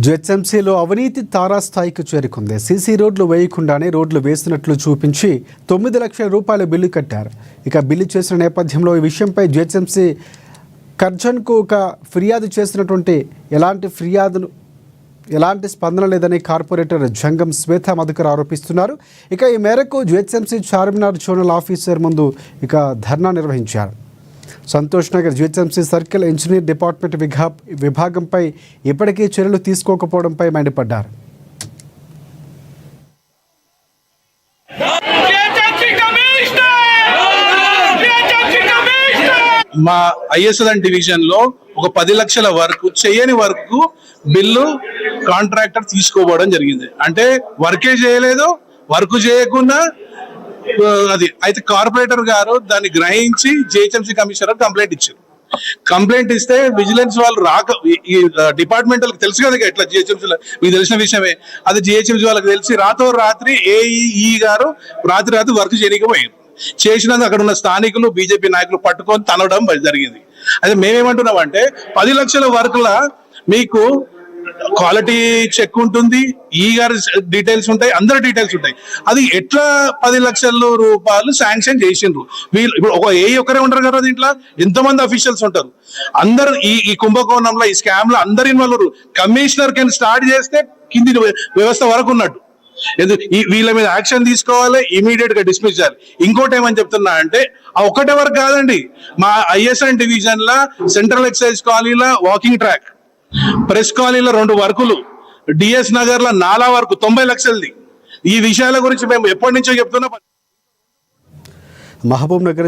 జిహెచ్ఎంసీలో అవినీతి తారాస్థాయికి చేరుకుంది. సీసీ రోడ్లు వేయకుండానే రోడ్లు వేసినట్లు చూపించి 9 లక్షల రూపాయల బిల్లు కట్టారు. ఇక బిల్లు చేసిన నేపథ్యంలో ఈ విషయంపై జిహెచ్ఎంసీ కర్జన్కు ఒక ఫిర్యాదు చేసినటువంటి ఎలాంటి స్పందన లేదని కార్పొరేటర్ జంగం శ్వేత మధుకర్ ఆరోపిస్తున్నారు. ఇక ఈ మేరకు జిహెచ్ఎంసీ చార్మినార్ జోనల్ ఆఫీసర్ ముందు ఇక ధర్నా నిర్వహించారు. Santosh Nagar GHMC circle engineer department విభాగంపై ఇప్పటికీ చర్యలు తీసుకోకపోవడంపై మండిపడ్డారు. మా ఐఎస్ఎల్ డివిజన్ లో ఒక 10 లక్షల వరకు చేయని వర్క్ బిల్లు కాంట్రాక్టర్ తీసుకోవడం జరిగింది. అంటే వర్కే చేయలేదు, వర్క్ చేయకుండా అది అయితే కార్పొరేటర్ గారు దాన్ని గ్రహించి జిహెచ్ఎంసీ కమిషనర్ కంప్లైంట్ ఇచ్చారు. కంప్లైంట్ ఇస్తే విజిలెన్స్ వాళ్ళు రాక ఈ డిపార్ట్మెంటల్ తెలుసు కదా ఎట్లా జిహెచ్ఎంసీలో మీకు తెలిసిన విషయమే. అది జిహెచ్ఎంసీ వాళ్ళకి తెలిసి రాత్రి ఏఈ గారు రాత్రి వర్క్ చేయకపోయారు. చేసినందుకు అక్కడ ఉన్న స్థానికులు బీజేపీ నాయకులు పట్టుకొని తనడం జరిగింది. అయితే మేమేమంటున్నామంటే 10 లక్షల వర్క్ల మీకు క్వాలిటీ చెక్ ఉంటుంది, ఈ గారి డీటెయిల్స్ ఉంటాయి, అందరి డీటెయిల్స్ ఉంటాయి. అది ఎట్లా 10 లక్షల రూపాయలు శాంక్షన్ చేసిండ్రు? వీళ్ళు ఇప్పుడు ఒక ఒక్కరే ఉంటారు కదా, దీంట్లో ఎంతమంది అఫీషియల్స్ ఉంటారు. అందరు ఈ కుంభకోణంలో ఈ స్కామ్ లో అందరు ఇన్వాల్వ్. కమిషనర్ కింద స్టార్ట్ చేస్తే కింది వ్యవస్థ వరకు ఉన్నట్టు. వీళ్ళ మీద యాక్షన్ తీసుకోవాలి, ఇమీడియట్ గా డిస్మిస్ చేయాలి. ఇంకోటి ఏమని చెప్తున్నా అంటే ఆ ఒక్కటే వరకు కాదండి, మా ఐఎస్ఎన్ డివిజన్ లా సెంట్రల్ ఎక్సైజ్ కాలనీలో వాకింగ్ ట్రాక్, ప్రెస్ కాలనీలో 2 వర్కులు, డిఎస్ నగర్ లో 4 వరకు 90 లక్షలది. ఈ విషయాల గురించి మేము ఎప్పటి నుంచో చెప్తున్నా. మహబూబ్ నగర్